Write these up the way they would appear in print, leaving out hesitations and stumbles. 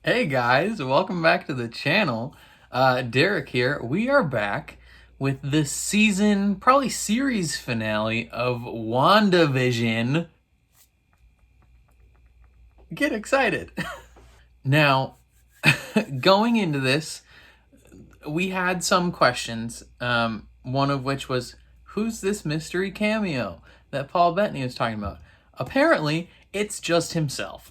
Hey guys, welcome back to the channel. Derek here. We are back with the season, probably series finale of WandaVision. Get excited. Now, going into this, we had some questions. One of which was, who's this mystery cameo that Paul Bettany was talking about? Apparently, it's just himself.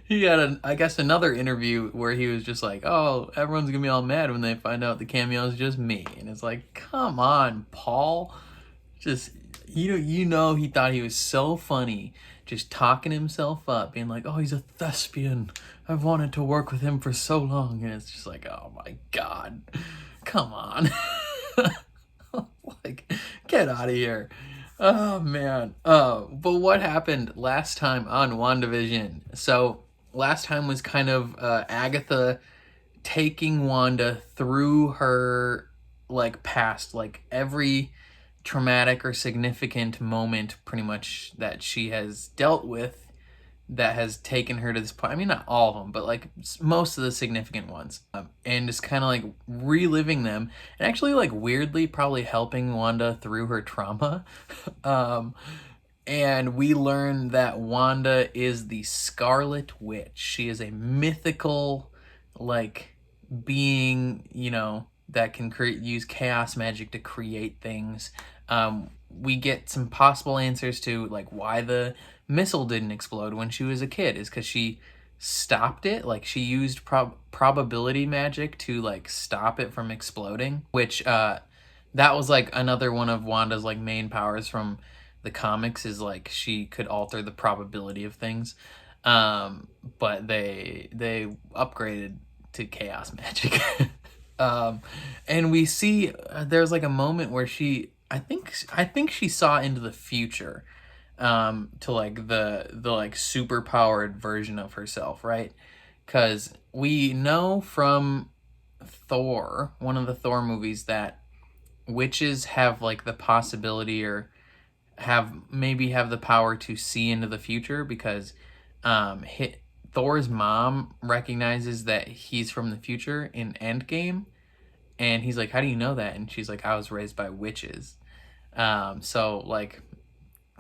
He had, I guess, another interview where he was just like, "Oh, everyone's gonna be all mad when they find out the cameo is just me," and it's like, "Come on, Paul, just he thought he was so funny, just talking himself up, being like, "Oh, he's a thespian. I've wanted to work with him for so long," and it's just like, "Oh my god, come on." Like, get out of here. Oh man. But what happened last time on WandaVision? So last time was kind of Agatha taking Wanda through her like past, like every traumatic or significant moment pretty much that she has dealt with that has taken her to this point. I mean, not all of them, but like most of the significant ones. And just kind of like reliving them and actually like weirdly probably helping Wanda through her trauma. um, and we learn that Wanda is the Scarlet Witch. She is a mythical, like, being, that can use chaos magic to create things. We get some possible answers to like why the missile didn't explode when she was a kid is because she stopped it. Like she used probability magic to like stop it from exploding, which that was like another one of Wanda's like main powers from the comics is like she could alter the probability of things. But they upgraded to chaos magic. um, and we see there's like a moment where I think she saw into the future, to like the like super powered version of herself, right? Because we know from Thor, one of the Thor movies, that witches have like the possibility or have the power to see into the future because Thor's mom recognizes that he's from the future in Endgame, and he's like, "How do you know that?" And she's like, "I was raised by witches." So like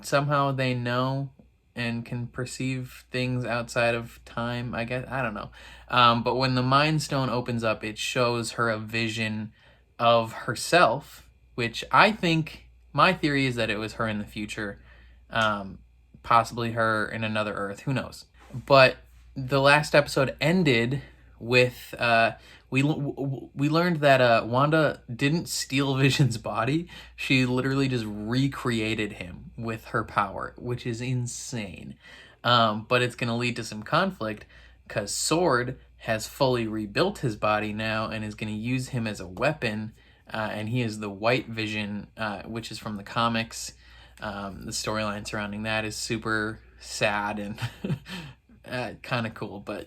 somehow they know and can perceive things outside of time. I guess I don't know. But when the Mind Stone opens up, it shows her a vision of herself, which I think my theory is that it was her in the future, possibly her in another Earth. Who knows? But the last episode ended with we learned that Wanda didn't steal Vision's body. She literally just recreated him with her power, which is insane. But it's going to lead to some conflict because Sword has fully rebuilt his body now and is going to use him as a weapon. And he is the White Vision, which is from the comics. The storyline surrounding that is super sad and kind of cool, but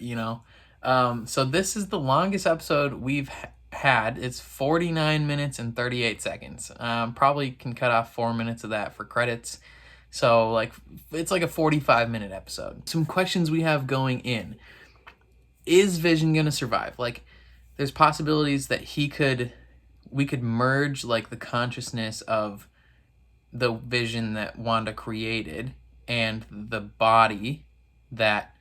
so this is the longest episode we've had. It's 49 minutes and 38 seconds. Probably can cut off 4 minutes of that for credits. So like it's like a 45-minute episode. Some questions we have going in. Is Vision gonna survive? Like there's possibilities that we could merge like the consciousness of the Vision that Wanda created and the body that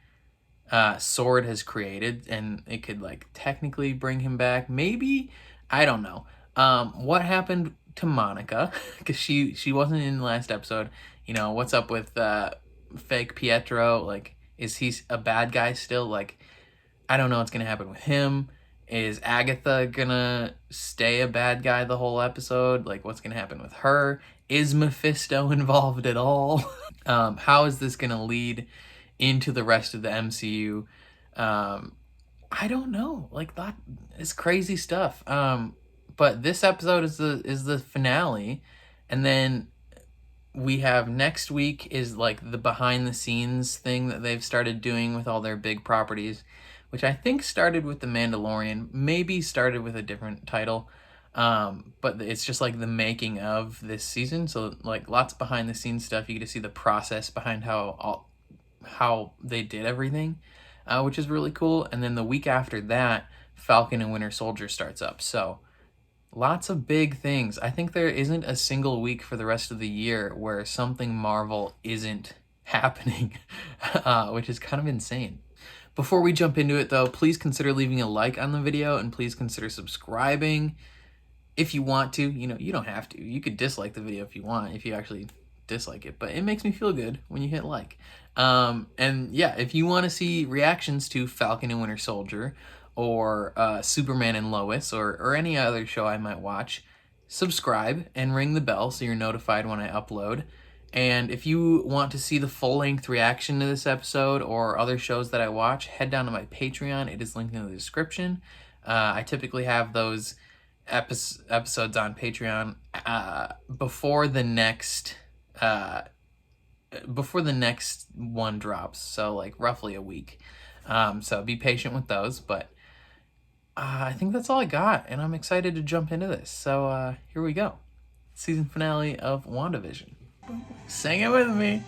Sword has created, and it could like technically bring him back. Maybe, I don't know. What happened to Monica? Because she wasn't in the last episode. What's up with fake Pietro? Like, is he a bad guy still? Like, I don't know what's gonna happen with him. Is Agatha gonna stay a bad guy the whole episode? Like, what's gonna happen with her? Is Mephisto involved at all? How is this gonna lead into the rest of the MCU? I don't know. Like that is crazy stuff. But this episode is the finale, and then we have next week is like the behind the scenes thing that they've started doing with all their big properties, which I think started with The Mandalorian, maybe started with a different title. But it's just like the making of this season. So like lots of behind the scenes stuff. You get to see the process behind how they did everything. which is really cool. And then the week after that, Falcon and Winter Soldier starts up. So lots of big things. I think there isn't a single week for the rest of the year where something Marvel isn't happening, which is kind of insane. Before we jump into it though, please consider leaving a like on the video and please consider subscribing if you want to. You know, you don't have to. You could dislike the video if you want, if you actually dislike it, but it makes me feel good when you hit like. And yeah, if you want to see reactions to Falcon and Winter Soldier or Superman and Lois or any other show I might watch, subscribe and ring the bell so you're notified when I upload. And if you want to see the full-length reaction to this episode or other shows that I watch, head down to my Patreon. It is linked in the description. I typically have those episodes on Patreon before the next one drops, so like roughly a week. So be patient with those, but I think that's all I got, and I'm excited to jump into this. So here we go. Season finale of WandaVision. Sing it with me.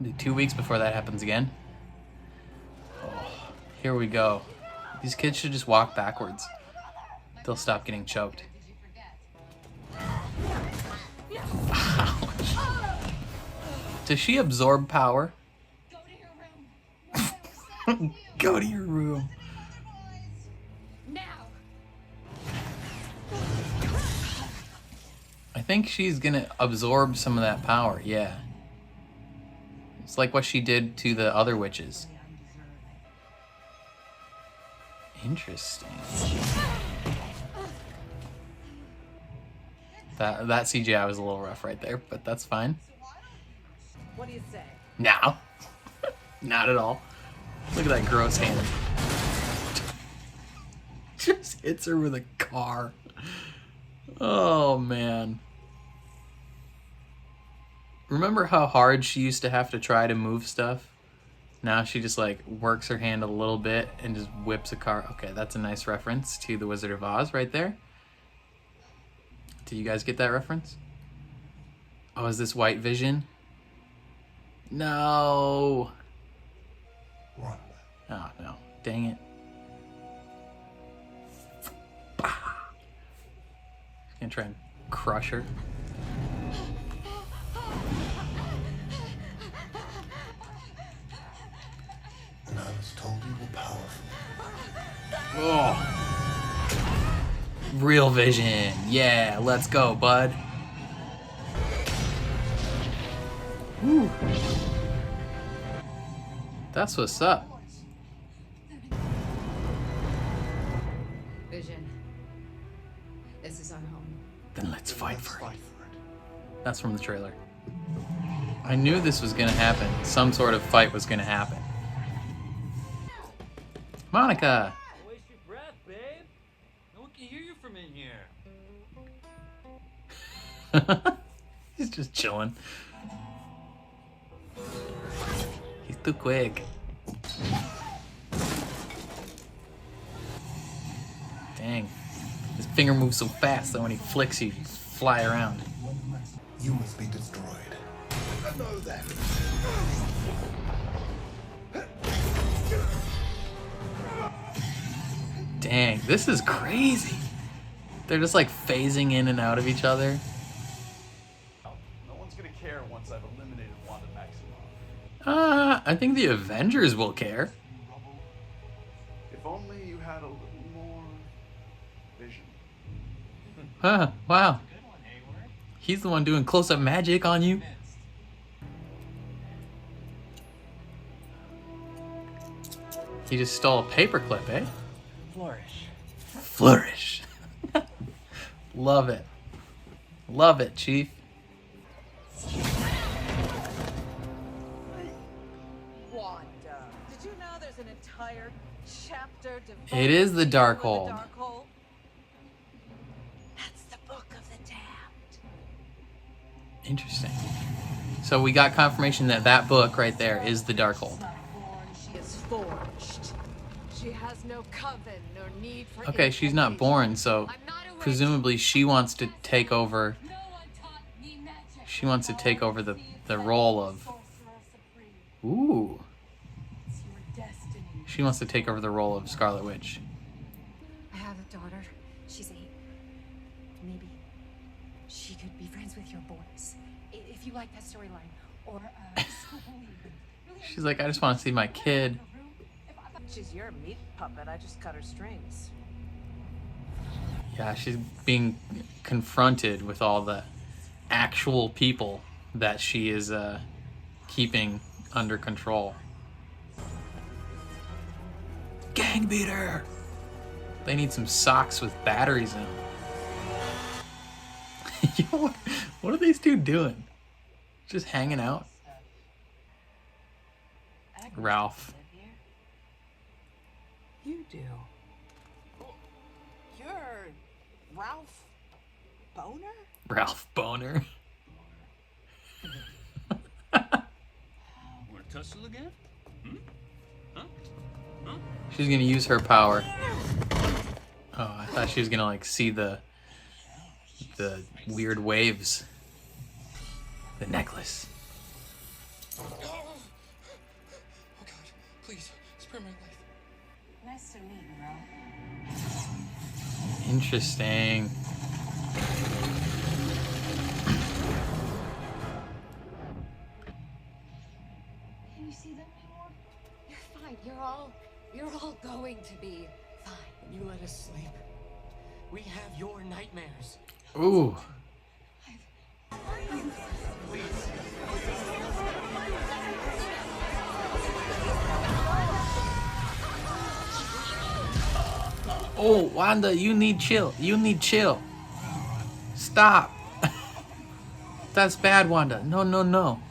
Do 2 weeks before that happens again. Oh, here we go. These kids should just walk backwards. They'll stop getting choked. Ouch. Does she absorb power? Go to your room. I think she's gonna absorb some of that power, yeah. It's like what she did to the other witches. Interesting. That CGI was a little rough right there, but that's fine. What do you say? No. Not at all. Look at that gross hand. Just hits her with a car. Oh, man. Remember how hard she used to have to try to move stuff? Now she just like works her hand a little bit and just whips a car. Okay, that's a nice reference to The Wizard of Oz right there. Did you guys get that reference? Oh, is this White Vision? No. Wanda. Oh, no. Dang it. Gonna try and crush her. And I was told you were powerful. Oh. Real vision. Yeah, let's go, bud. Woo. That's what's up. Vision. This is our home. Then let's fight for it. Fight for it. That's from the trailer. I knew this was gonna happen. Some sort of fight was gonna happen. Monica! Don't waste your breath, babe. No one can hear you from in here. He's just chilling. He's too quick. Dang. His finger moves so fast that when he flicks you fly around. You must be destroyed. I know that. Dang, this is crazy. They're just like phasing in and out of each other. No one's gonna care once I've eliminated Wanda Maximoff. I think the Avengers will care. If only you had a little more vision. Huh, wow. He's the one doing close-up magic on you. He just stole a paperclip, eh? Flourish. Flourish. Love it. Love it, Chief. Wanda. Did you know there's an entire chapter devoted It is the to darkhold. Darkhold? That's the book of the damned. Interesting. So we got confirmation that that book right there is the Darkhold. She is forged. She has no coven nor need for Okay, she's not born, so presumably she wants to take over. She wants to take over the role of. Ooh. She wants to take over the role of Scarlet Witch. I have a daughter. She's 8. Maybe she could be friends with your boys. If you like that storyline. Or, She's like, I just want to see my kid. She's your meat puppet. I just cut her strings. Yeah, she's being confronted with all the actual people that she is keeping under control. Gang beater! They need some socks with batteries in them. Yo, what are these two doing? Just hanging out? Ralph. You do. You're Ralph Boner? Ralph Boner. Wanna tussle again? Huh? She's gonna use her power. Oh, I thought she was gonna like see the weird waves. The necklace. Oh God, please, spare my life. Nice to meet you, Ralph. Interesting. Can you see them anymore? You're fine. You're all going to be fine. You let us sleep. We have your nightmares. Ooh. Oh, Wanda, you need chill. You need chill. Stop. That's bad, Wanda. No, no, no.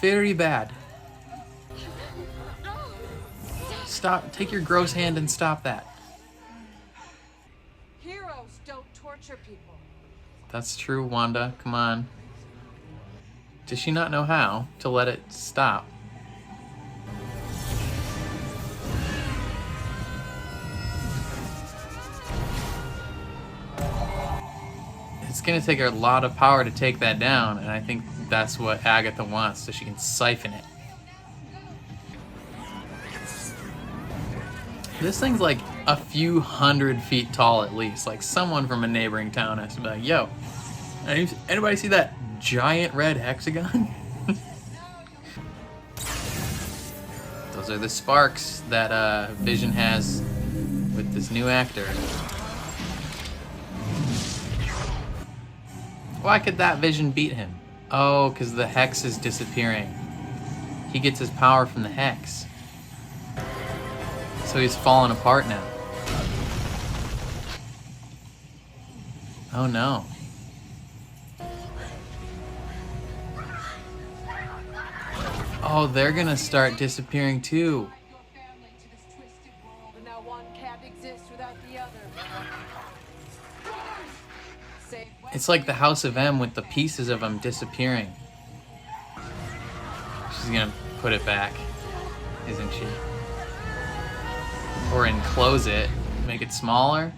Very bad. Stop. Take your gross hand and stop that. Heroes don't torture people. That's true, Wanda. Come on. Does she not know how to let it stop? It's gonna take her a lot of power to take that down, and I think that's what Agatha wants, so she can siphon it. This thing's like a few 100 feet tall at least. Like someone from a neighboring town has to be like, yo, anybody see that giant red hexagon? Those are the sparks that Vision has with this new actor. Why could that Vision beat him? Oh, because the hex is disappearing. He gets his power from the hex. So he's falling apart now. Oh no. Oh, they're gonna start disappearing too. But now one can't exist without the other. Save It's like the House of M with the pieces of them disappearing. She's gonna put it back, isn't she? Or enclose it, make it smaller.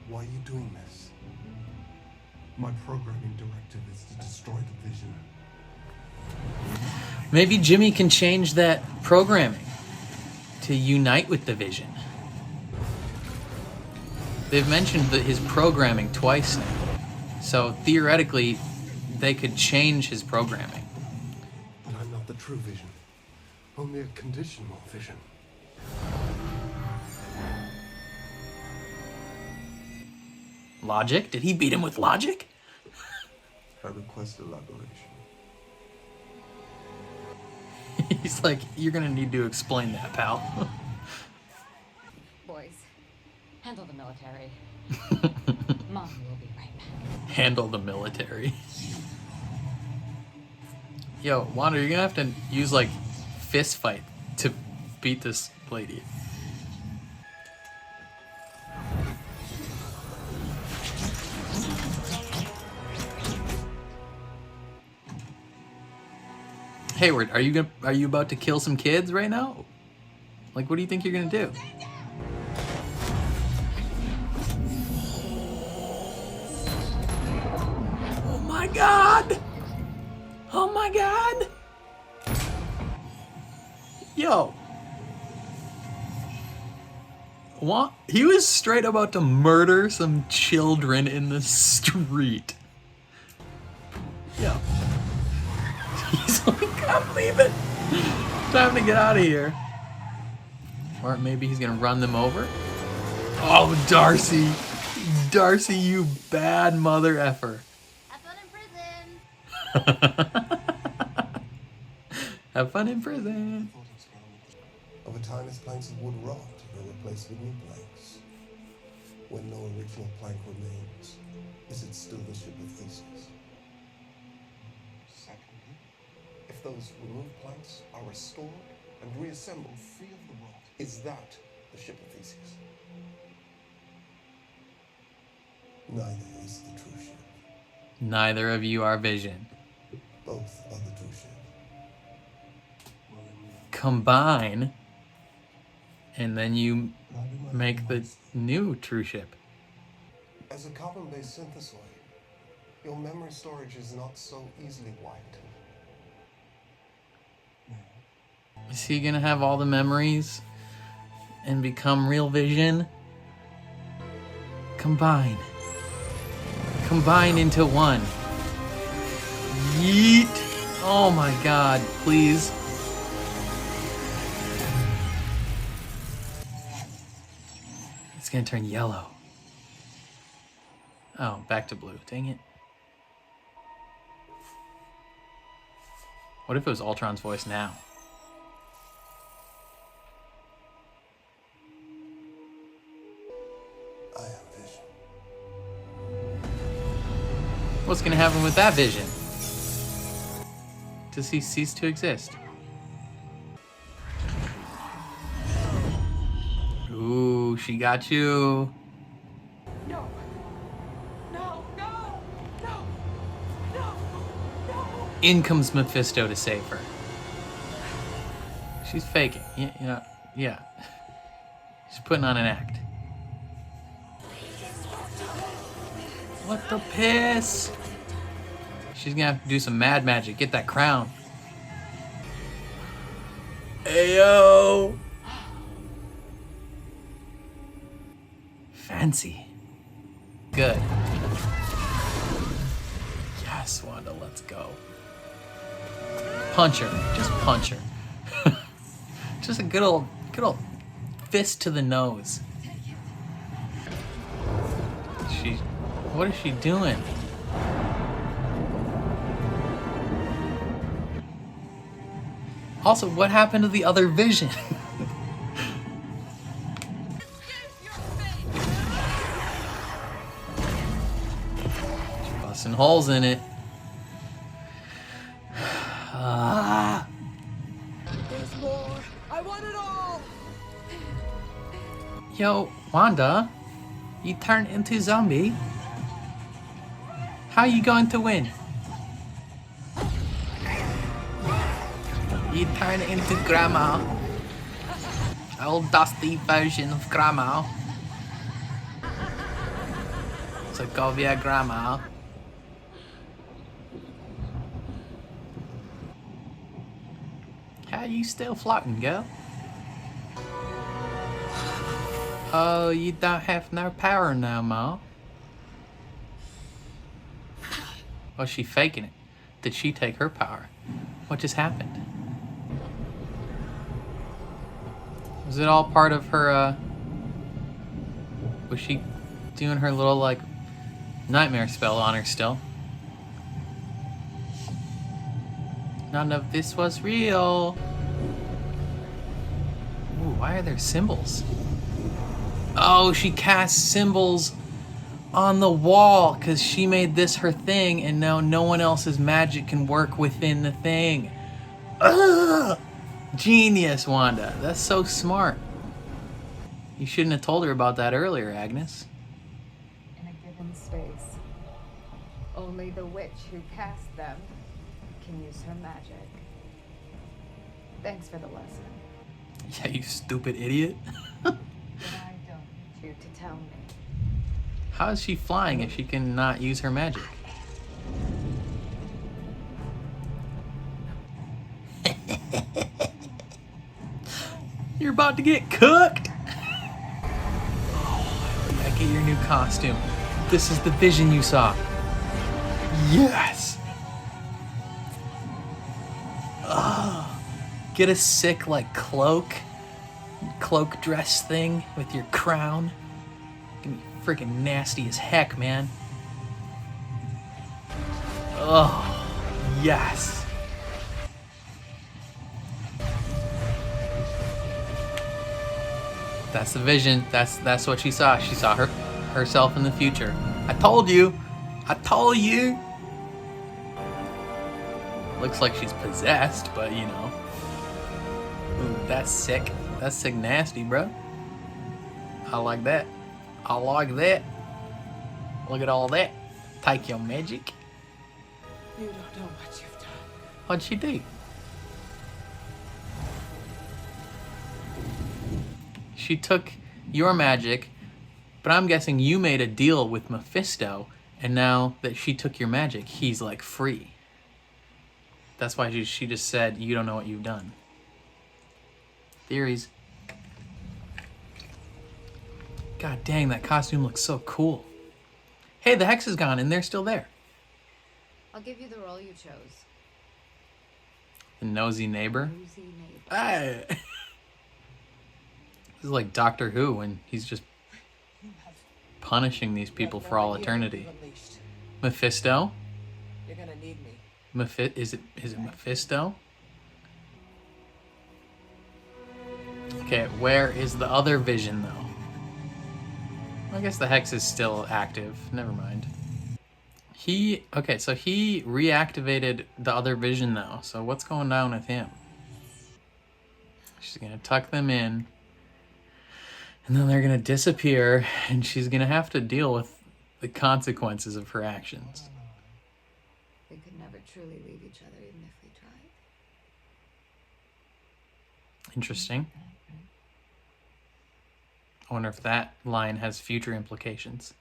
Why are you doing this? My programming directive is to destroy the Vision. Maybe Jimmy can change that programming to unite with the Vision. They've mentioned his programming twice now. So theoretically, they could change his programming. But I'm not the true Vision. Only a conditional Vision. Logic? Did he beat him with logic? I request elaboration. He's like, you're gonna need to explain that, pal. Boys, handle the military. Mom will be right back. Handle the military. Yo, Wanda, you're gonna have to use like fist fight to beat this lady. Hayward, are you about to kill some kids right now? Like, what do you think you're gonna do? Oh my god! Oh my god! Yo. What? He was straight about to murder some children in the street. Yo. He's like, I'm leaving. Time to get out of here. Or maybe he's gonna run them over. Oh, Darcy. Darcy, you bad mother effer. Have fun in prison. Have fun in prison. Over time, his planks of wood rot and are replaced with new planks. When no original plank remains, is it still the Ship of Theseus? Secondly, if those removed planks are restored and reassembled free of the rot, is that the Ship of Theseus? Neither is the true ship. Neither of you are Vision. Both are the true ship. Combine, and then you make the new true ship. As a carbon-based synthesoid, your memory storage is not so easily wiped. Is he gonna have all the memories and become real Vision? Combine. Combine into one. Yeet. Oh my god, please. It's gonna turn yellow. Oh, back to blue. Dang it. What if it was Ultron's voice now? I am Vision. What's gonna happen with that Vision? Does he cease to exist? Ooh, she got you. No. No, no, no, no, no. In comes Mephisto to save her. She's faking. Yeah. She's putting on an act. What the piss? She's gonna have to do some mad magic. Get that crown. Ayo! Fancy. Good. Yes, Wanda, let's go. Punch her. Just punch her. Just a good old fist to the nose. What is she doing? Also, what happened to the other Vision? She's busting holes in it. There's more. I want it all. Yo, Wanda, you turned into zombie. How are you going to win? You turn into Grandma. Old dusty version of Grandma. Sokovia Grandma. How are you still floating, girl? Oh, you don't have no power now, Ma. Was she faking it? Did she take her power? What just happened? Was it all part of her, was she doing her little, like, nightmare spell on her still? None of this was real. Ooh, why are there symbols? Oh, she casts symbols on the wall because she made this her thing and now no one else's magic can work within the thing. Ugh! Genius, Wanda. That's so smart. You shouldn't have told her about that earlier, Agnes. In a given space, only the witch who cast them can use her magic. Thanks for the lesson. Yeah, you stupid idiot. But I don't need you to tell me. How is she flying if she cannot use her magic? You're about to get cooked. Oh, you gotta get your new costume. This is the vision you saw. Yes. Oh, get a sick like cloak dress thing with your crown. Gonna be freaking nasty as heck, man. Oh, yes. That's the vision. That's what she saw. She saw herself in the future. I told you. I told you. Looks like she's possessed, but you know. Ooh, that's sick. That's sick nasty, bro. I like that. I like that. Look at all that. Take your magic. You don't know what you've done. What'd she do? She took your magic, but I'm guessing you made a deal with Mephisto, and now that she took your magic, he's like free. That's why she just said, you don't know what you've done. Theories. God dang, that costume looks so cool. Hey, the hex is gone and they're still there. I'll give you the role you chose. The nosy neighbor. Nosy neighbor. Hey. This is like Doctor Who when he's just punishing these people for all eternity. Mephisto? You're gonna need me. Is it Mephisto? Okay, where is the other vision though? I guess the hex is still active. Never mind. Okay, so he reactivated the other vision though. So what's going down with him? She's gonna tuck them in. And then they're gonna disappear and she's gonna have to deal with the consequences of her actions. We could never truly leave each other even if we tried. Interesting. I wonder if that line has future implications.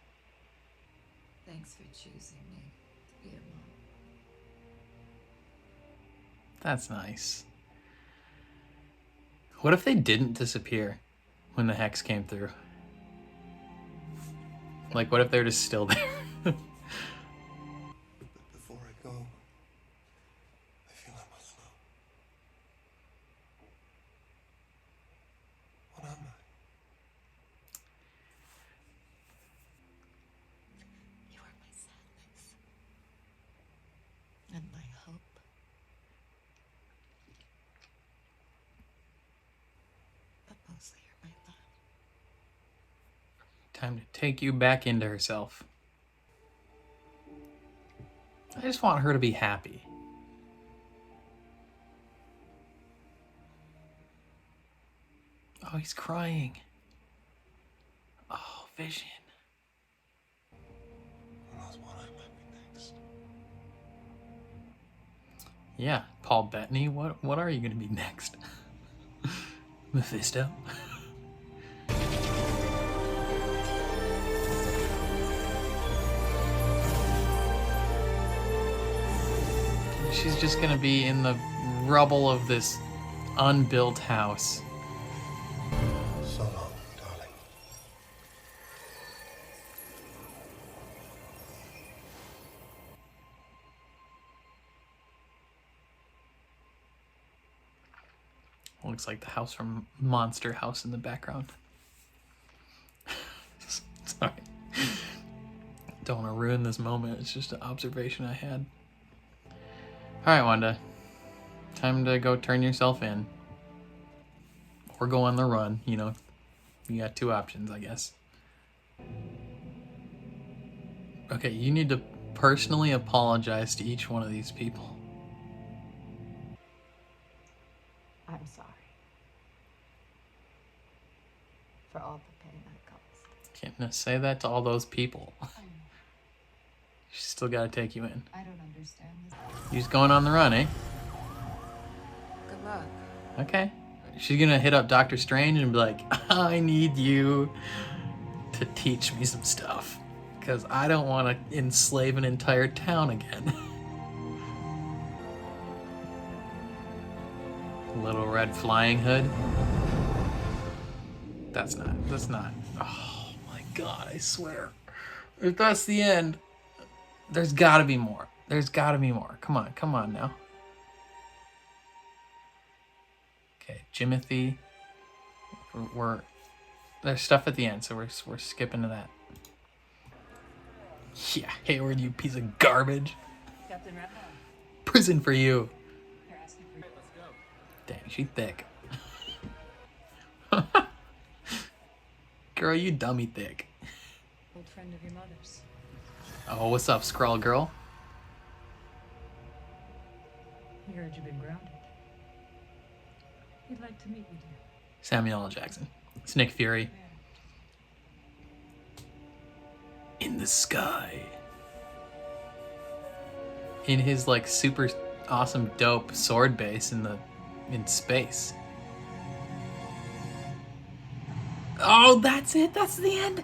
Thanks for choosing me to be your mom. That's nice. What if they didn't disappear when the hex came through? Like, what if they're just still there? But before I go, I feel I must know. What am I? You are my sadness. And my hope. But mostly you're my love. Time to take you back into herself. I just want her to be happy. Oh, he's crying. Oh, Vision. Who knows what I might be next? Yeah, Paul Bettany, what are you gonna be next? Mephisto? She's just gonna be in the rubble of this unbuilt house. So long, darling. Looks like the house from Monster House in the background. Sorry. Don't want to ruin this moment. It's just an observation I had. Alright, Wanda. Time to go turn yourself in. Or go on the run, you know. You got two options, I guess. Okay, you need to personally apologize to each one of these people. I'm sorry. For all the pain I caused. Can't say that to all those people. She's still got to take you in. I don't understand this. You're just going on the run, eh? Good luck. Okay. She's gonna hit up Doctor Strange and be like, I need you to teach me some stuff. Because I don't want to enslave an entire town again. Little red flying hood. That's not. Oh my god, I swear. If that's the end, there's gotta be more. Come on now. Okay, Jimothy. There's stuff at the end, so we're skipping to that. Yeah, Hayward, you piece of garbage. Captain Ratman, Prison for you. they're asking for you. Let's go. Dang, she thick. Girl, you dummy thick. Old friend of your mother's. Oh, what's up, Skrull girl? He heard you've been grounded. He'd like to meet with you. Samuel L. Jackson. It's Nick Fury. In the sky. In his like super awesome dope sword base in space. Oh, that's it. That's the end.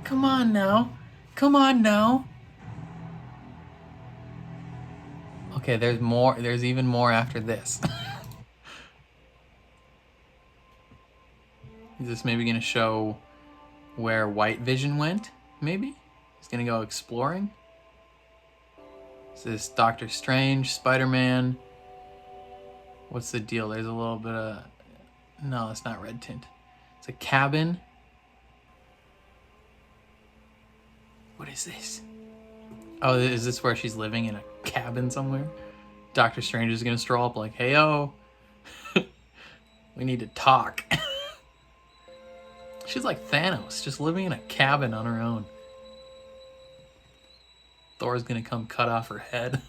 Come on now. Okay, there's more. There's even more after this. Is this maybe going to show where White Vision went? Maybe? He's going to go exploring? Is this Doctor Strange, Spider-Man? What's the deal? There's a little bit of... No, it's not red tint. It's a cabin. What is this? Oh, is this where she's living in a cabin somewhere? Doctor Strange is going to stroll up like, hey, yo. We need to talk. She's like Thanos, just living in a cabin on her own. Thor's gonna come cut off her head.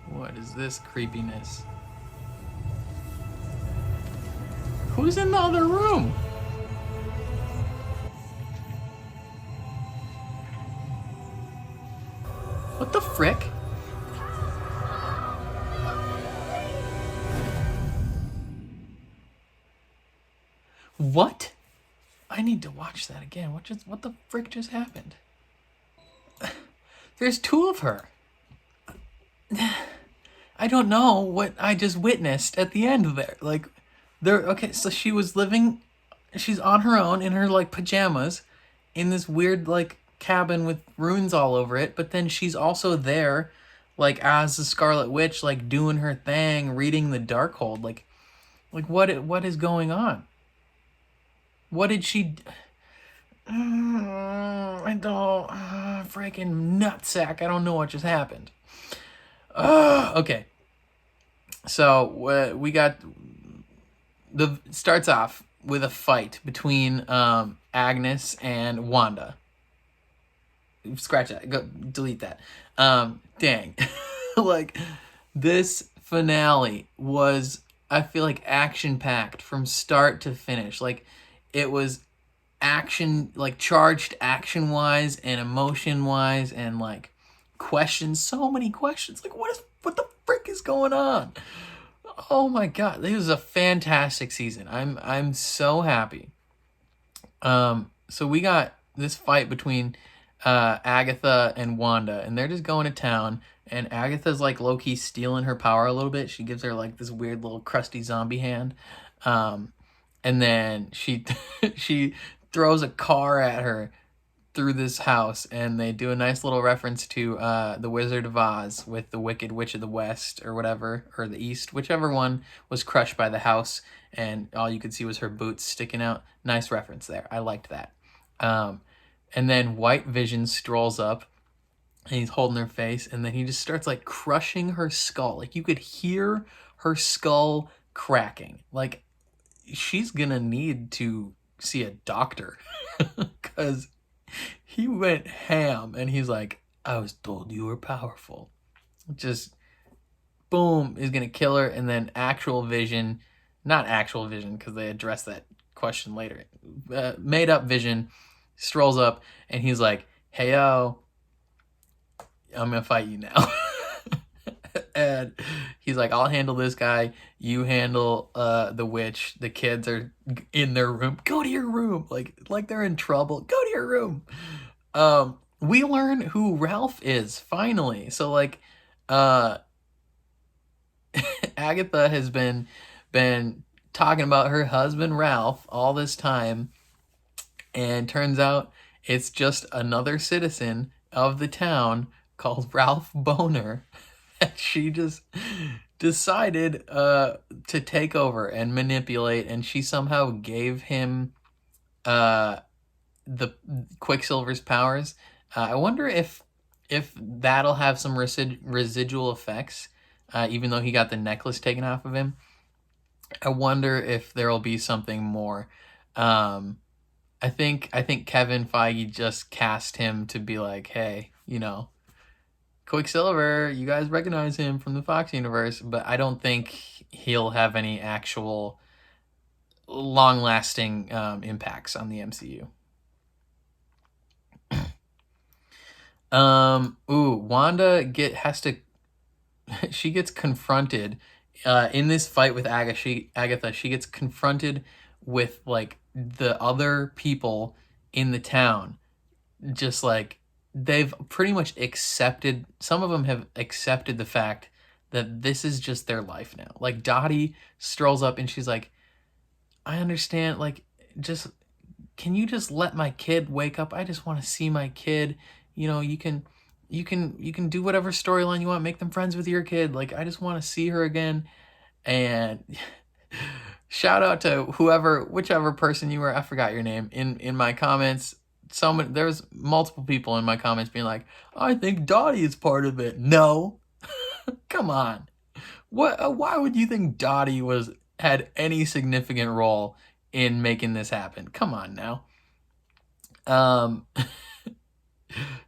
What is this creepiness? Who's in the other room? What the frick? What? I need to watch that again. What the frick just happened? There's two of her. I don't know what I just witnessed at the end there. Like, okay, so she's on her own in her like pajamas in this weird like cabin with runes all over it, but then she's also there like as the Scarlet Witch, like doing her thing, reading the Darkhold. Like what is going on? What did she... I don't... freaking nutsack. I don't know what just happened. Okay. So, we got... Starts off with a fight between Agnes and Wanda. Scratch that. Go delete that. Dang. Like, this finale was, I feel like, action-packed from start to finish. Like... It was action, like charged action-wise and emotion-wise and like questions, so many questions. Like what the frick is going on? Oh my god, this was a fantastic season. I'm so happy. So we got this fight between Agatha and Wanda, and they're just going to town, and Agatha's like low-key stealing her power a little bit. She gives her like this weird little crusty zombie hand. And then she throws a car at her through this house, and they do a nice little reference to the Wizard of Oz with the Wicked Witch of the West or whatever, or the East, whichever one was crushed by the house, and all you could see was her boots sticking out. Nice reference there. I liked that. And then White Vision strolls up, and he's holding her face, and then he just starts like crushing her skull. Like you could hear her skull cracking. Like, she's gonna need to see a doctor because he went ham, and he's like, I was told you were powerful. Just boom, is gonna kill her. And then not actual Vision, because they address that question later, made up Vision strolls up, and he's like, hey yo, I'm gonna fight you now. And he's like, I'll handle this guy. You handle the witch. The kids are in their room. Go to your room. Like they're in trouble. Go to your room. We learn who Ralph is finally. So like, Agatha has been talking about her husband Ralph all this time, and turns out it's just another citizen of the town called Ralph Boner. And she just decided to take over and manipulate, and she somehow gave him the Quicksilver's powers. I wonder if that'll have some residual effects, even though he got the necklace taken off of him. I wonder if there'll be something more. I think Kevin Feige just cast him to be like, hey, you know, Quicksilver, you guys recognize him from the Fox universe, but I don't think he'll have any actual long-lasting impacts on the MCU. Wanda she gets confronted in this fight with Agatha. She gets confronted with like the other people in the town, just like they've pretty much accepted. Some of them have accepted the fact that this is just their life now. Like Dottie strolls up and she's like, I understand, like, just can you just let my kid wake up? I just want to see my kid. You know, you can do whatever storyline you want, make them friends with your kid. Like, I just want to see her again. And shout out to whichever person you were, I forgot your name, in my comments. There's multiple people in my comments being like, I think Dottie is part of it. No. Come on. Why would you think Dottie had any significant role in making this happen? Come on now.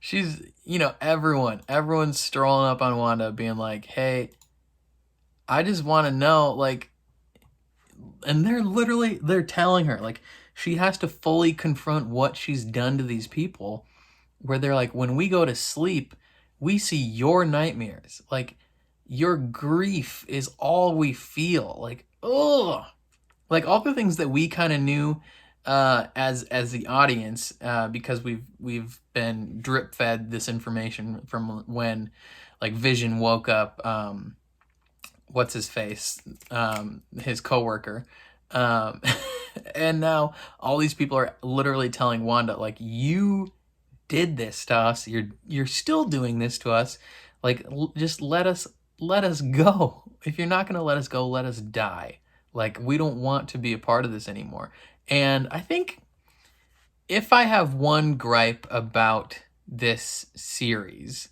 She's, you know, everyone's strolling up on Wanda being like, hey, I just want to know, like, and they're telling her, like, she has to fully confront what she's done to these people, where they're like, when we go to sleep, we see your nightmares. Like, your grief is all we feel. Like, ugh. Like, all the things that we kind of knew as the audience, because we've been drip fed this information from when like Vision woke up what's his face, his coworker, and now all these people are literally telling Wanda, like, you did this to us, you're still doing this to us, like, just let us go. If you're not going to let us go, let us die. Like, we don't want to be a part of this anymore. And I think if I have one gripe about this series,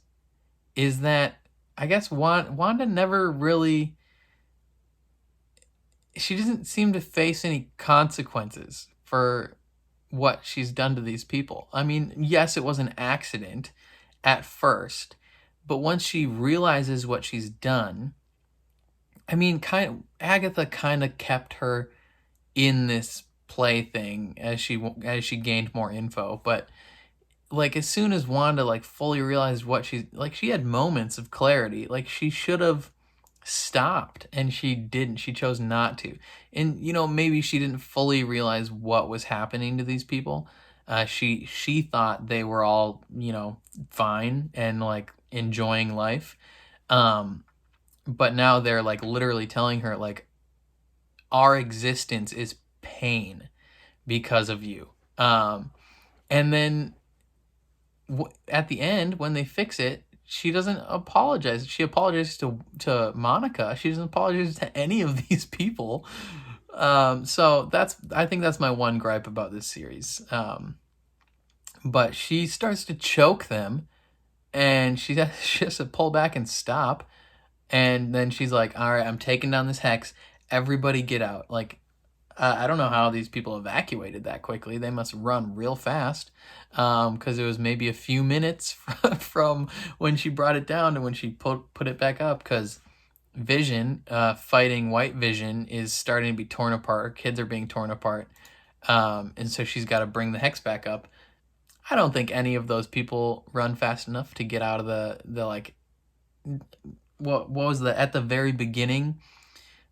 is that I guess Wanda never really, she doesn't seem to face any consequences for what she's done to these people. I mean, yes, it was an accident at first, but once she realizes what she's done, I mean, Agatha kind of kept her in this plaything as she gained more info, but like as soon as Wanda like fully realized what she's like, she had moments of clarity. Like, she should have stopped, and she didn't. She chose not to. And you know, maybe she didn't fully realize what was happening to these people. She thought they were all, you know, fine and like enjoying life. But now they're like literally telling her, like, our existence is pain because of you. And then at the end, when they fix it, she doesn't apologize. She apologizes to Monica. She doesn't apologize to any of these people. So I think that's my one gripe about this series. But she starts to choke them, and she has to pull back and stop. And then she's like, all right, I'm taking down this hex. Everybody get out. Like, I don't know how these people evacuated that quickly. They must run real fast, because it was maybe a few minutes from when she brought it down to when she put it back up, because Vision, fighting White Vision, is starting to be torn apart. Her kids are being torn apart. And so she's got to bring the hex back up. I don't think any of those people run fast enough to get out of the like what was the at the very beginning,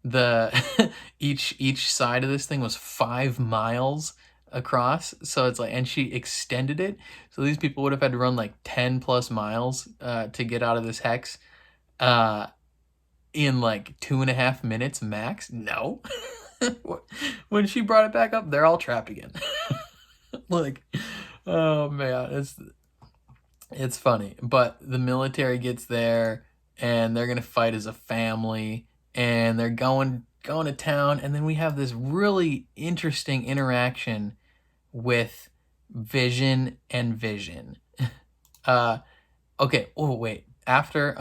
the each side of this thing was 5 miles across, so it's like, and she extended it, so these people would have had to run like 10 plus miles to get out of this hex in like 2.5 minutes max. No. When she brought it back up, they're all trapped again. Like, oh man, it's funny. But the military gets there and they're gonna fight as a family, and they're going to town, and then we have this really interesting interaction with Vision and Vision. Okay, oh wait. After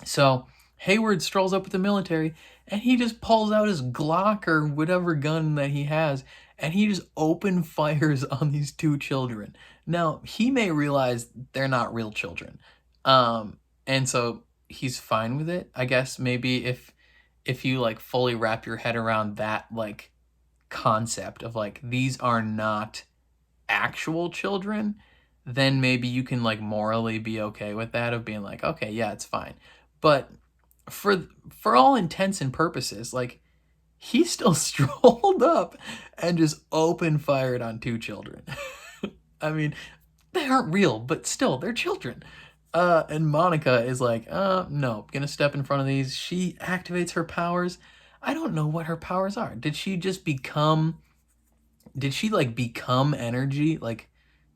so Hayward strolls up with the military, and he just pulls out his Glock or whatever gun that he has, and he just open fires on these 2 children. Now, he may realize they're not real children. And so he's fine with it. I guess maybe if you like fully wrap your head around that like concept of like these are not actual children, then maybe you can like morally be okay with that, of being like, okay, yeah, it's fine. But for all intents and purposes, like, he still strolled up and just open fired on 2 children. I mean, they aren't real, but still, they're children. And Monica is like, no, gonna step in front of these. She activates her powers. I don't know what her powers are. Did she become energy? Like,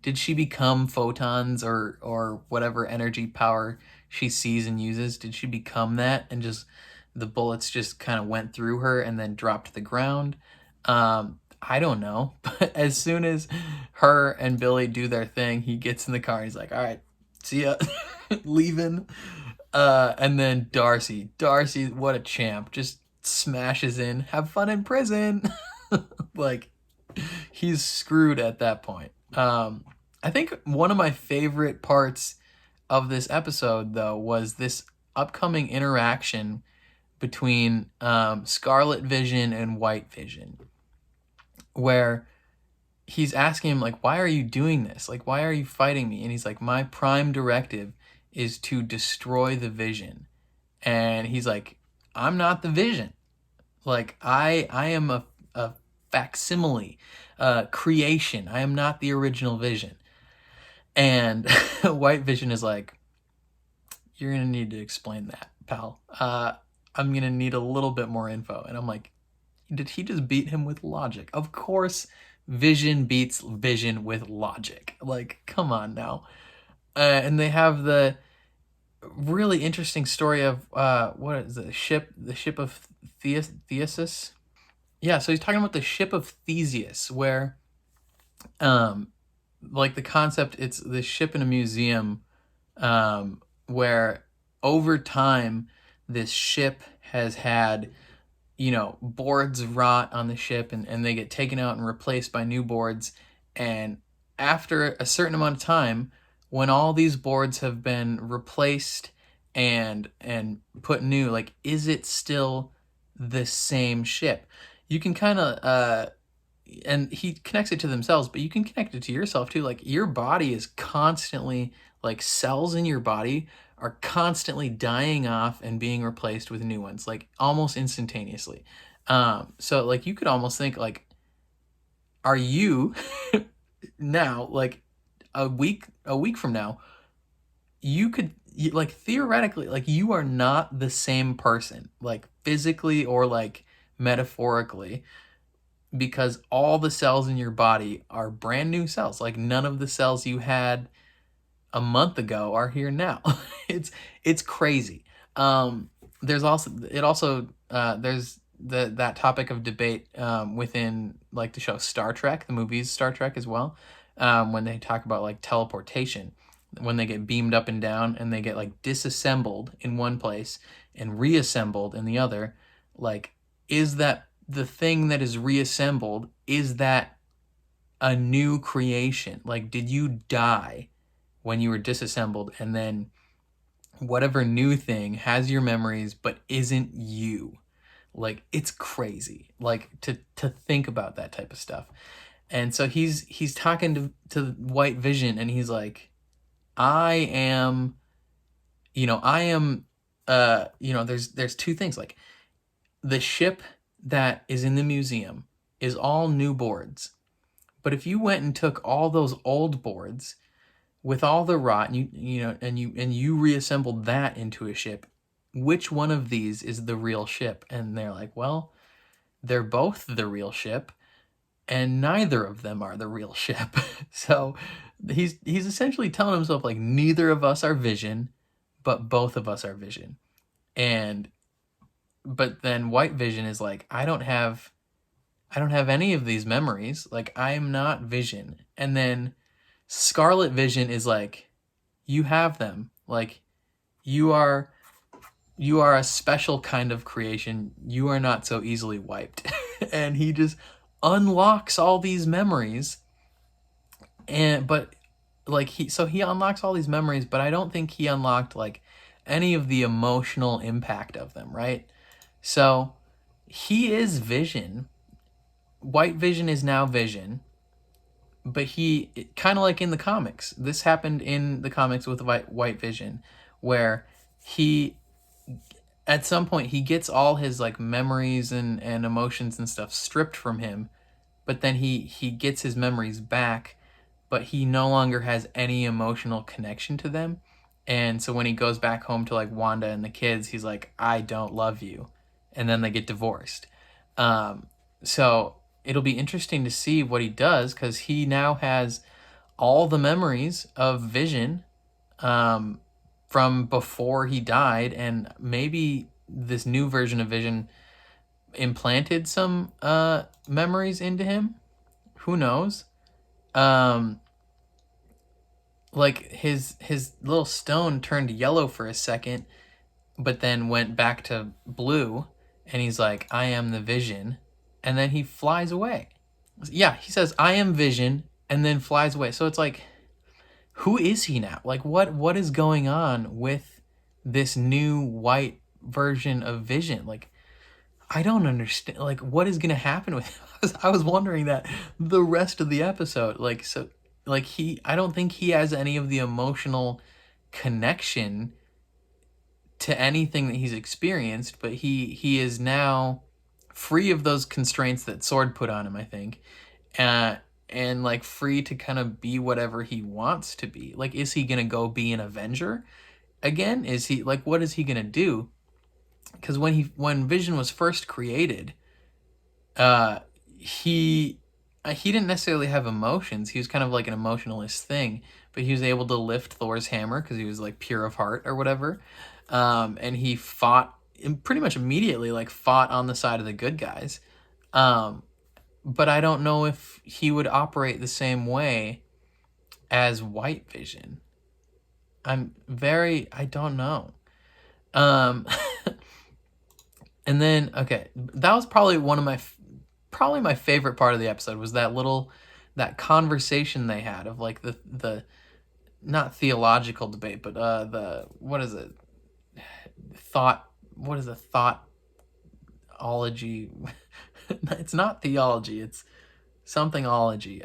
did she become photons or whatever energy power she sees and uses? Did she become that, and just the bullets just kind of went through her and then dropped to the ground? I don't know. But as soon as her and Billy do their thing, he gets in the car. He's like, all right, see ya. Leaving. And then Darcy, what a champ, just smashes in. Have fun in prison. Like, he's screwed at that point. I think one of my favorite parts of this episode, though, was this upcoming interaction between Scarlet Vision and White Vision, where he's asking him, like, why are you doing this? Like, why are you fighting me? And he's like, my prime directive is to destroy the Vision. And he's like, I'm not the Vision. Like, I am a facsimile, creation. I am not the original Vision. And White Vision is like, you're going to need to explain that, pal. I'm going to need a little bit more info. And I'm like, did he just beat him with logic? Of course, Vision beats Vision with logic. Like, come on now. And they have the really interesting story of, what is it? The ship of Theseus? Yeah, so he's talking about the Ship of Theseus, where, like, the concept, it's the ship in a museum, where over time this ship has had, boards rot on the ship, and they get taken out and replaced by new boards. And after a certain amount of time, when all these boards have been replaced and put new, like, is it still the same ship? You can kind of, and he connects it to themselves, but you can connect it to yourself too. Like, your body is constantly, like, cells in your body are constantly dying off and being replaced with new ones, like, almost instantaneously. So, like, you could almost think, like, are you now, like, a week from now, like, theoretically, like, you are not the same person, like, physically or like metaphorically, because all the cells in your body are brand new cells. Like, none of the cells you had a month ago are here now. It's crazy. There's that topic of debate within, like, the show Star Trek, the movies Star Trek as well, when they talk about, like, teleportation, when they get beamed up and down and they get, like, disassembled in one place and reassembled in the other. Like, is that the thing that is reassembled, is that a new creation? Like, did you die when you were disassembled, and then whatever new thing has your memories but isn't you? Like, it's crazy, like, to think about that type of stuff. And so he's talking to White Vision, and he's like, I am there's two things. Like, the ship that is in the museum is all new boards. But if you went and took all those old boards with all the rot, and you reassembled that into a ship, which one of these is the real ship? And they're like, well, they're both the real ship, and neither of them are the real ship. So he's essentially telling himself, like, neither of us are Vision, but both of us are Vision. But then White Vision is like, I don't have any of these memories. Like, I'm not Vision. And then Scarlet Vision is like, you have them. Like, you are a special kind of creation. You are not so easily wiped. And he just unlocks all these memories. But he unlocks all these memories, but I don't think he unlocked like any of the emotional impact of them, right? So he is Vision. White Vision is now Vision. But he, kind of like in the comics, this happened in the comics with White Vision, where at some point, he gets all his like memories and emotions and stuff stripped from him, but then he gets his memories back, but he no longer has any emotional connection to them. And so when he goes back home to like Wanda and the kids, he's like, I don't love you. And then they get divorced. So it'll be interesting to see what he does, because he now has all the memories of Vision from before he died, and maybe this new version of Vision implanted some memories into him. Who knows? Like his little stone turned yellow for a second, but then went back to blue, and he's like, I am the Vision. And then he flies away. Yeah, he says, I am Vision, and then flies away. So it's like, who is he now? Like, what is going on with this new white version of Vision? Like, I don't understand. Like, what is going to happen with him? I was wondering that the rest of the episode. Like, so, like, I don't think he has any of the emotional connection to anything that he's experienced, but he is now free of those constraints that Sword put on him, I think, and like free to kind of be whatever he wants to be. Like, is he gonna go be an Avenger again? Is he like, what is he gonna do? Because when Vision was first created, he didn't necessarily have emotions. He was kind of like an emotionless thing, but he was able to lift Thor's hammer because he was like pure of heart or whatever, and he fought pretty much immediately, like fought on the side of the good guys. But I don't know if he would operate the same way as White Vision. I don't know. And then, okay, that was probably probably my favorite part of the episode, was that conversation they had of like the not theological debate, but what is it? What is a thoughtology? It's not theology, it's something-ology,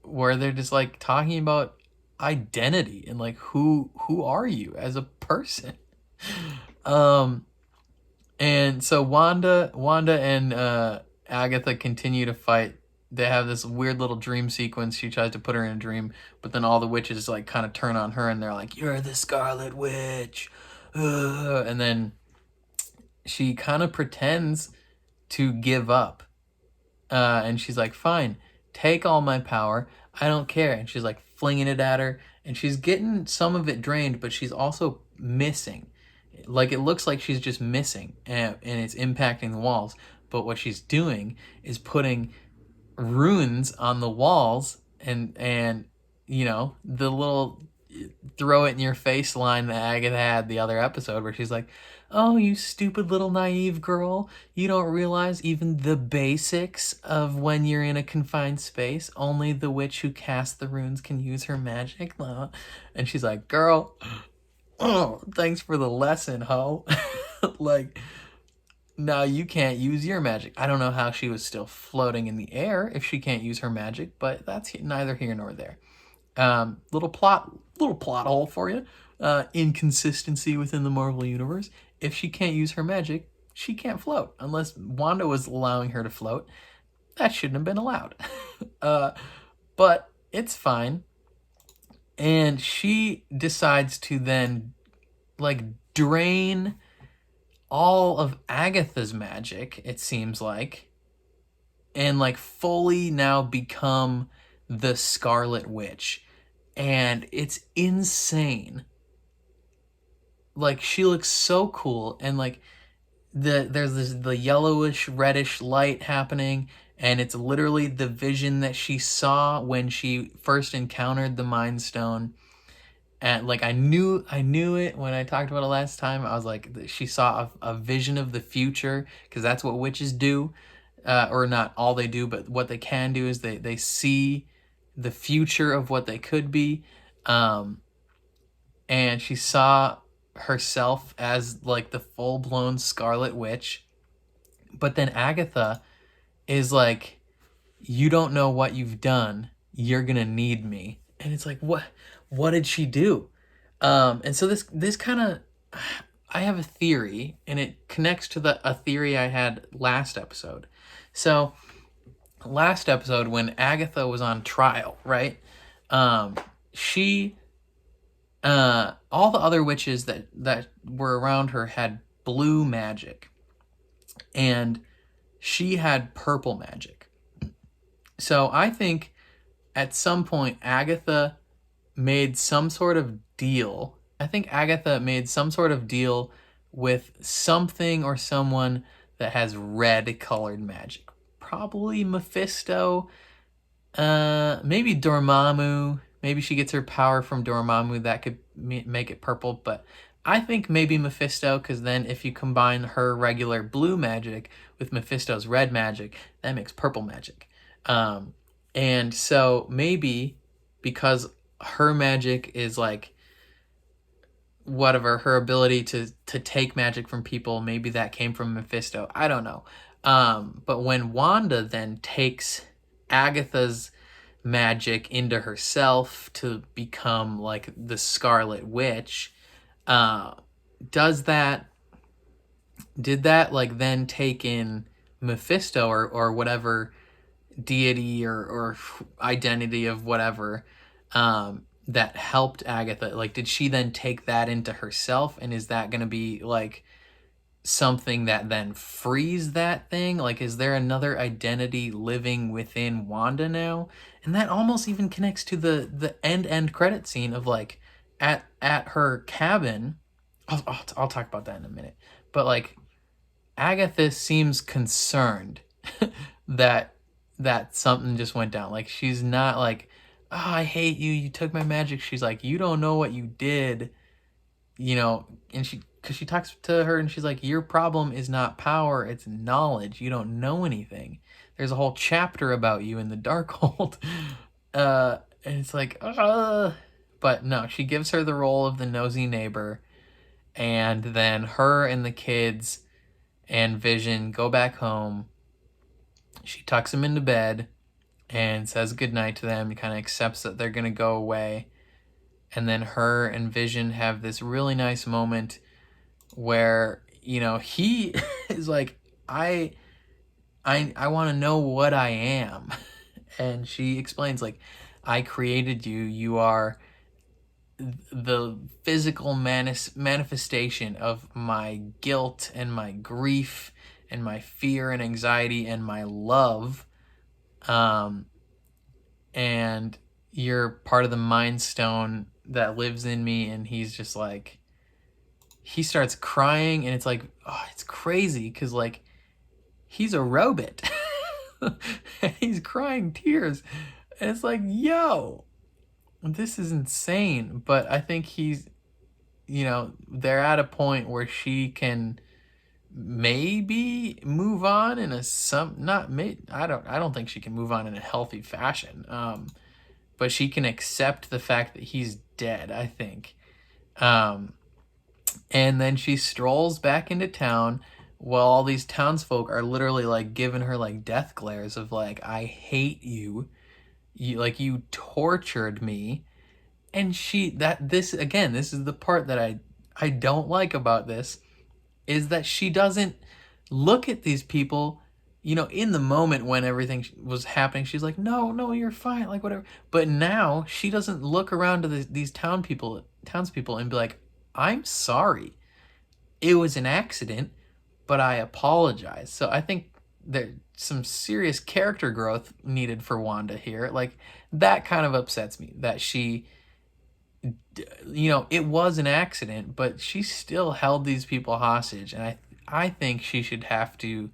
where they're just like talking about identity and like who are you as a person. And so Wanda and Agatha continue to fight. They have this weird little dream sequence. She tries to put her in a dream, but then all the witches like kind of turn on her and they're like, you're the Scarlet Witch. And then she kind of pretends to give up. And she's like, fine, take all my power. I don't care. And she's like flinging it at her, and she's getting some of it drained, but she's also missing. Like, it looks like she's just missing, and it's impacting the walls. But what she's doing is putting runes on the walls, and you know, the little throw it in your face line that Agatha had the other episode, where she's like, oh, you stupid little naive girl, you don't realize even the basics of when you're in a confined space. Only the witch who casts the runes can use her magic. And she's like, girl, oh, thanks for the lesson, ho. Like, now you can't use your magic. I don't know how she was still floating in the air if she can't use her magic, but that's neither here nor there. Little plot hole for you. Inconsistency within the Marvel Universe. If she can't use her magic, she can't float. Unless Wanda was allowing her to float. That shouldn't have been allowed. But it's fine. And she decides to then, like, drain all of Agatha's magic, it seems like, and, like, fully now become the Scarlet Witch. And it's insane. Like, she looks so cool, and, like, there's the yellowish reddish light happening, and it's literally the vision that she saw when she first encountered the Mind Stone. And, like, I knew it when I talked about it last time. I was like, she saw a vision of the future, because that's what witches do. Or not all they do, but what they can do is they see the future of what they could be. And she saw herself as, like, the full-blown Scarlet Witch. But then Agatha is like, you don't know what you've done. You're gonna need me. And it's like, what did she do? And so this kind of, I have a theory, and it connects to a theory I had last episode. So last episode, when Agatha was on trial, right? She, all the other witches that were around her had blue magic, and she had purple magic. So I think at some point Agatha made some sort of deal. I think Agatha made some sort of deal with something or someone that has red colored magic. Probably Mephisto, maybe Dormammu. Maybe she gets her power from Dormammu. That could make it purple, but I think maybe Mephisto, because then if you combine her regular blue magic with Mephisto's red magic, that makes purple magic. And so maybe because her magic is like, whatever, her ability to take magic from people, maybe that came from Mephisto. I don't know. But when Wanda then takes Agatha's magic into herself to become like the Scarlet Witch, did that like then take in Mephisto or whatever deity or identity of whatever that helped Agatha? Like, did she then take that into herself, and is that going to be like something that then frees that thing? Like, is there another identity living within Wanda now? And that almost even connects to the end credit scene of like at her cabin. I'll talk about that in a minute. But like, Agatha seems concerned that something just went down. Like, she's not like, oh, I hate you, you took my magic. She's like, you don't know what you did, you know. And because she talks to her and she's like, your problem is not power, it's knowledge. You don't know anything. There's a whole chapter about you in the Darkhold. And it's like, but no, she gives her the role of the nosy neighbor, and then her and the kids and Vision go back home. She tucks them into bed and says goodnight to them. He kind of accepts that they're going to go away. And then her and Vision have this really nice moment where, you know, he is like, I want to know what I am. And she explains, like, I created you. You are the physical manifestation of my guilt and my grief and my fear and anxiety and my love. And you're part of the Mind Stone that lives in me. And he's just like, he starts crying, and it's like, oh, it's crazy, because like, he's a robot. He's crying tears, and it's like, yo, this is insane. But I think he's, you know, they're at a point where she can maybe move on in a I don't think she can move on in a healthy fashion. But she can accept the fact that he's dead, I think. And then she strolls back into town while all these townsfolk are literally like giving her like death glares of like, I hate you. you tortured me. And this is the part that I don't like about this, is that she doesn't look at these people, in the moment when everything was happening. She's like, no, you're fine, like whatever. But now she doesn't look around to these townspeople and be like, I'm sorry, it was an accident, but I apologize. So I think there's some serious character growth needed for Wanda here. Like, that kind of upsets me, that she, it was an accident, but she still held these people hostage. And I think she should have to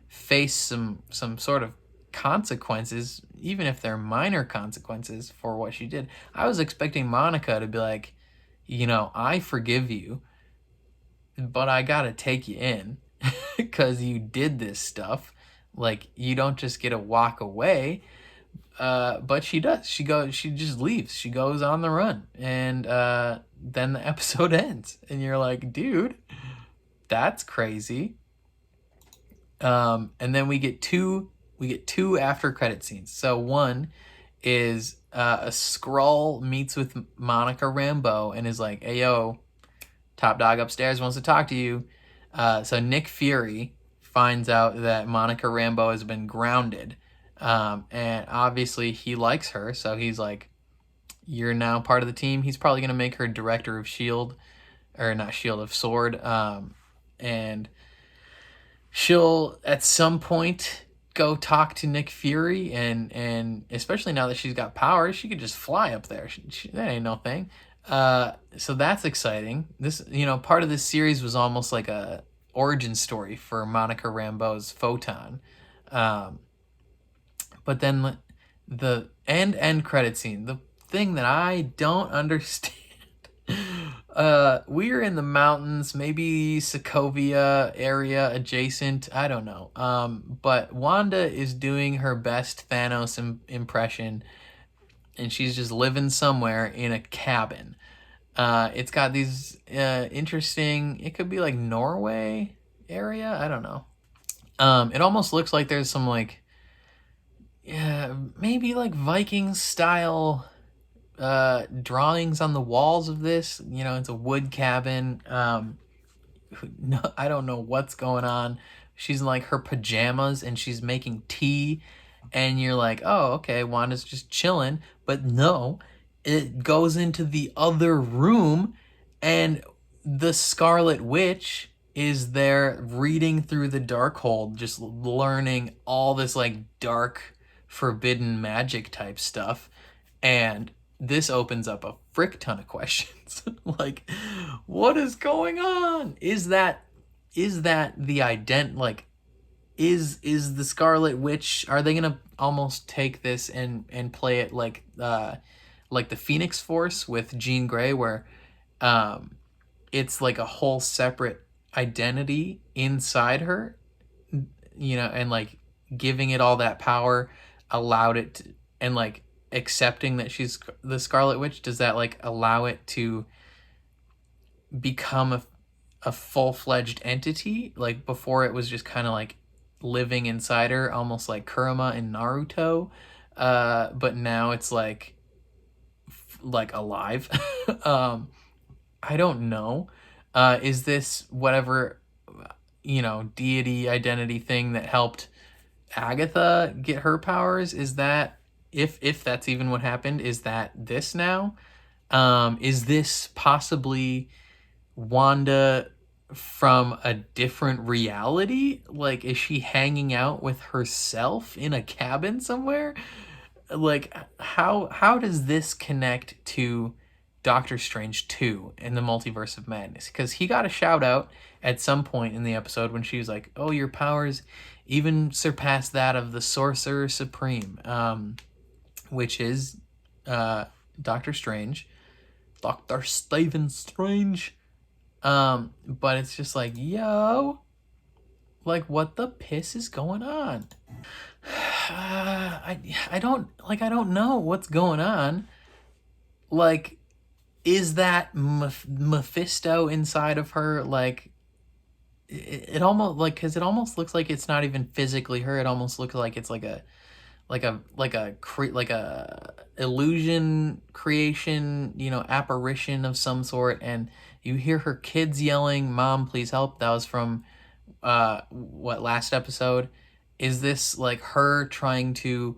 face some sort of consequences, even if they're minor consequences, for what she did. I was expecting Monica to be like, I forgive you, but I gotta take you in because you did this stuff. Like, you don't just get to walk away. But she does. She just leaves. She goes on the run. And then the episode ends. And you're like, dude, that's crazy. And then we get two after credit scenes. So one is a Skrull meets with Monica Rambeau and is like, hey, yo, top dog upstairs wants to talk to you. So Nick Fury finds out that Monica Rambeau has been grounded. And obviously he likes her, so he's like, you're now part of the team. He's probably going to make her director of S.H.I.E.L.D., or not S.H.I.E.L.D., of S.W.O.R.D., and she'll at some point go talk to Nick Fury, and especially now that she's got powers, she could just fly up there. That ain't no thing. So that's exciting. This, part of this series was almost like a origin story for Monica Rambeau's Photon. But then the end credit scene, the thing that I don't understand. We're in the mountains, maybe Sokovia area adjacent, I don't know. But Wanda is doing her best Thanos impression, and she's just living somewhere in a cabin. It's got these interesting, it could be like Norway area, I don't know. It almost looks like there's some like, maybe like Viking style drawings on the walls of this. It's a wood cabin. No, I don't know what's going on. She's in like her pajamas and she's making tea, and you're like, oh, okay, Wanda's just chilling. But no, it goes into the other room, and the Scarlet Witch is there reading through the darkhold, just learning all this like dark, forbidden magic type stuff. And this opens up a frick ton of questions. Like, what is going on? Is that the like, is the Scarlet Witch, are they gonna almost take this and play it like the Phoenix Force with Jean Grey, where it's like a whole separate identity inside her, and like giving it all that power allowed it to, and like accepting that she's the Scarlet Witch, does that like allow it to become a full-fledged entity? Like, before it was just kind of like living inside her, almost like Kurama in Naruto, but now it's like alive. I don't know. Is this whatever deity identity thing that helped Agatha get her powers? Is that, if that's even what happened, is that this now? Is this possibly Wanda from a different reality? Like, is she hanging out with herself in a cabin somewhere? Like, how does this connect to Doctor Strange 2 in the Multiverse of Madness? Because he got a shout out at some point in the episode when she was like, oh, your powers even surpass that of the Sorcerer Supreme, which is Doctor Strange, Dr. Stephen Strange. But it's just like, yo, like, what the piss is going on? I don't know what's going on. Like, is that Mephisto inside of her? Like, it almost, like, because it almost looks like it's not even physically her. It almost looks like it's like illusion creation, apparition of some sort, and you hear her kids yelling, "Mom, please help." That was from what, last episode? Is this like her trying to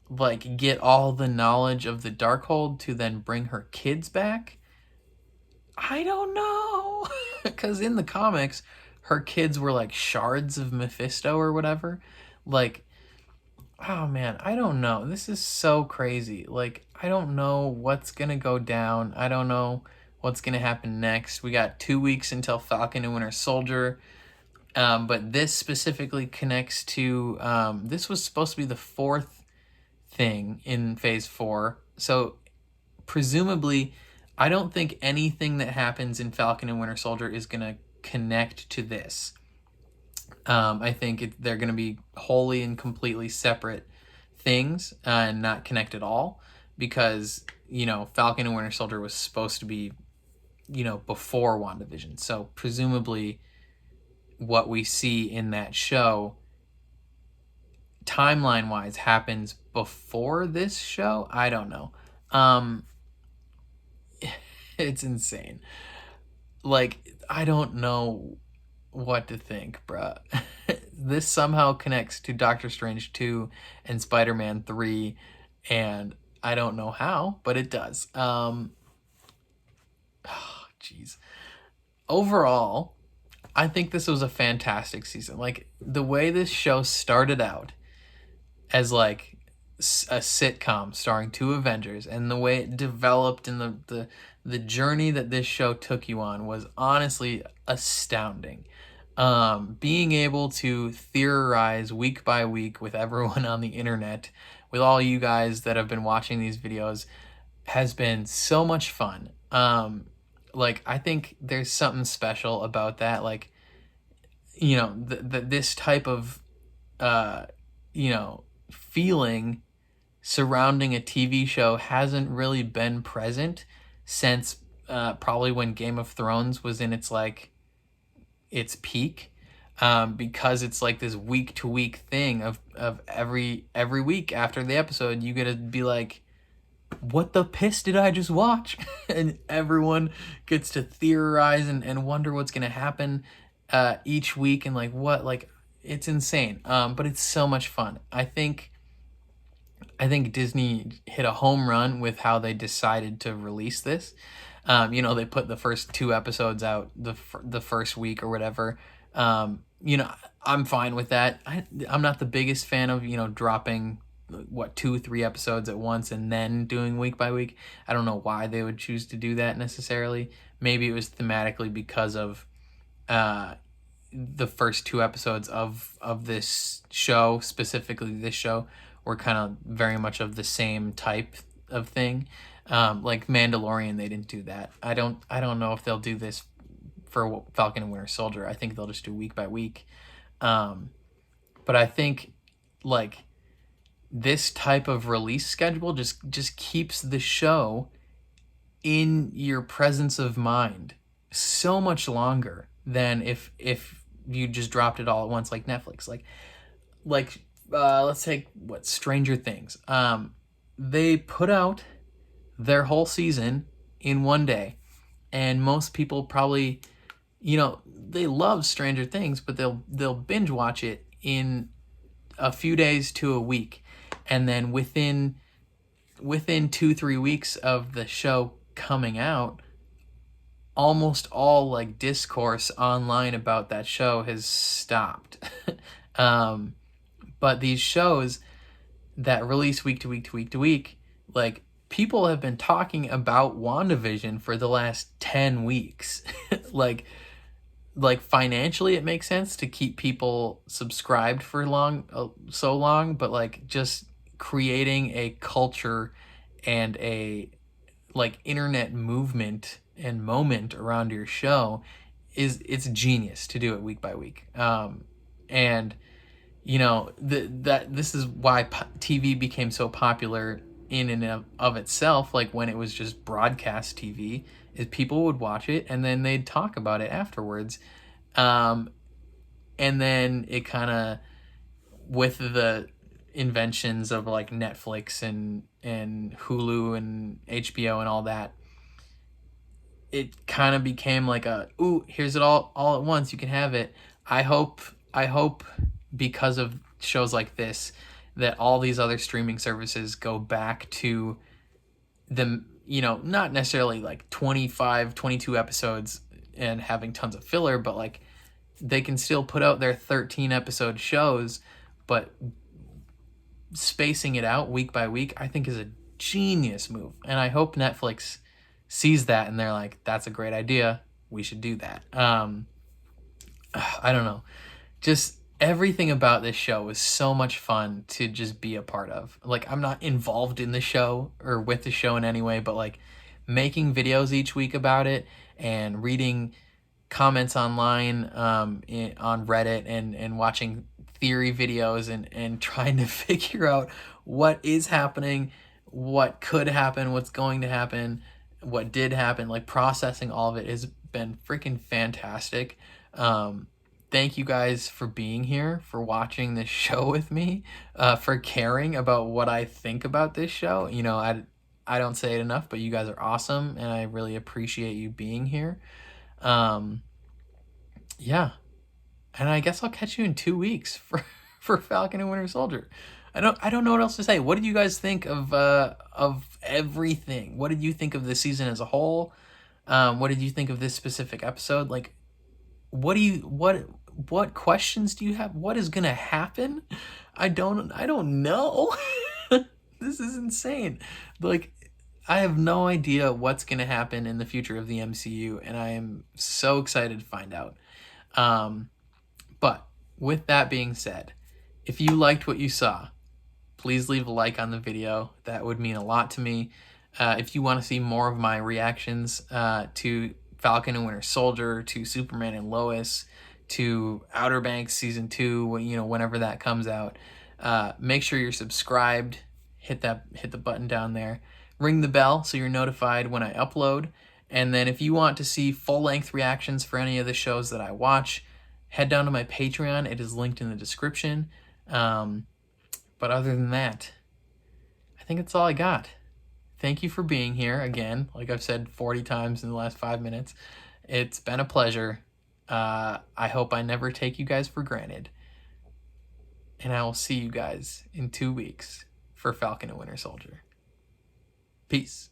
like get all the knowledge of the darkhold to then bring her kids back? I don't know. Because in the comics, her kids were like shards of Mephisto or whatever. Like, oh man, I don't know. This is so crazy. Like, I don't know what's gonna go down. I don't know what's gonna happen next. We got 2 weeks until Falcon and Winter Soldier. But this specifically connects to, this was supposed to be the fourth thing in Phase 4. So presumably, I don't think anything that happens in Falcon and Winter Soldier is going to connect to this. I think they're going to be wholly and completely separate things and not connect at all, because, Falcon and Winter Soldier was supposed to be, before WandaVision. So presumably what we see in that show, timeline-wise, happens before this show. I don't know. It's insane. Like, I don't know what to think, bruh. This somehow connects to Doctor Strange 2 and Spider-Man 3, and I don't know how, but it does. Jeez. Overall, I think this was a fantastic season. Like, the way this show started out as like a sitcom starring two Avengers, and the way it developed and the journey that this show took you on was honestly astounding. Being able to theorize week by week with everyone on the internet, with all you guys that have been watching these videos, has been so much fun. Like, I think there's something special about that. Like, this type of, feeling surrounding a TV show hasn't really been present since probably when Game of Thrones was in its peak, because it's like this week to week thing of every week after the episode you get to be like, what the piss did I just watch? And everyone gets to theorize and wonder what's gonna happen each week, and like it's insane. But it's so much fun. I think Disney hit a home run with how they decided to release this. They put the first 2 episodes out the first week or whatever. I'm fine with that. I'm not the biggest fan of, dropping 2-3 episodes at once and then doing week by week. I don't know why they would choose to do that necessarily. Maybe it was thematically because of the first 2 episodes of this show, specifically this show, were kind of very much of the same type of thing. Like Mandalorian, they didn't do that. I don't know if they'll do this for Falcon and Winter Soldier. I think they'll just do week by week. But I think like this type of release schedule just keeps the show in your presence of mind so much longer than if you just dropped it all at once like Netflix. Like let's take Stranger Things. They put out their whole season in one day, and most people probably, they love Stranger Things, but they'll binge watch it in a few days to a week, and then within 2-3 weeks of the show coming out, almost all like discourse online about that show has stopped. But these shows that release week to week to week to week, like, people have been talking about WandaVision for the last 10 weeks. like financially it makes sense to keep people subscribed for so long, but like just creating a culture and a like internet movement and moment around your show it's genius to do it week by week. And this is why TV became so popular in and of itself. Like, when it was just broadcast TV, is people would watch it and then they'd talk about it afterwards. And then it kind of, with the inventions of like Netflix and Hulu and HBO and all that, it kind of became like a, ooh, here's it all at once, you can have it. I hope because of shows like this that all these other streaming services go back to the, you know, not necessarily like 25, 22 episodes and having tons of filler, but like they can still put out their 13 episode shows, but spacing it out week by week, I think is a genius move. And I hope Netflix sees that and they're like, that's a great idea, we should do that. I don't know, just everything about this show was so much fun to just be a part of. Like, I'm not involved in the show or with the show in any way, but like making videos each week about it and reading comments online on Reddit and watching theory videos and trying to figure out what is happening, what could happen, what's going to happen, what did happen, like processing all of it has been freaking fantastic. Thank you guys for being here, for watching this show with me, for caring about what I think about this show. You know, I don't say it enough, but you guys are awesome, and I really appreciate you being here. Yeah. And I guess I'll catch you in 2 weeks for Falcon and Winter Soldier. I don't know what else to say. What did you guys think of everything? What did you think of the season as a whole? What did you think of this specific episode? Like, what questions do you have? What is gonna happen? I don't know. This is insane. Like, I have no idea what's gonna happen in the future of the MCU, and I am so excited to find out. But with that being said, if you liked what you saw, please leave a like on the video. That would mean a lot to me. If you want to see more of my reactions to Falcon and Winter Soldier, to Superman and Lois, to Outer Banks Season 2, you know, whenever that comes out, make sure you're subscribed. Hit the button down there. Ring the bell so you're notified when I upload. And then if you want to see full-length reactions for any of the shows that I watch, head down to my Patreon. It is linked in the description. But other than that, I think that's all I got. Thank you for being here again. Like I've said 40 times in the last 5 minutes. It's been a pleasure. I hope I never take you guys for granted. And I will see you guys in 2 weeks for Falcon and Winter Soldier. Peace.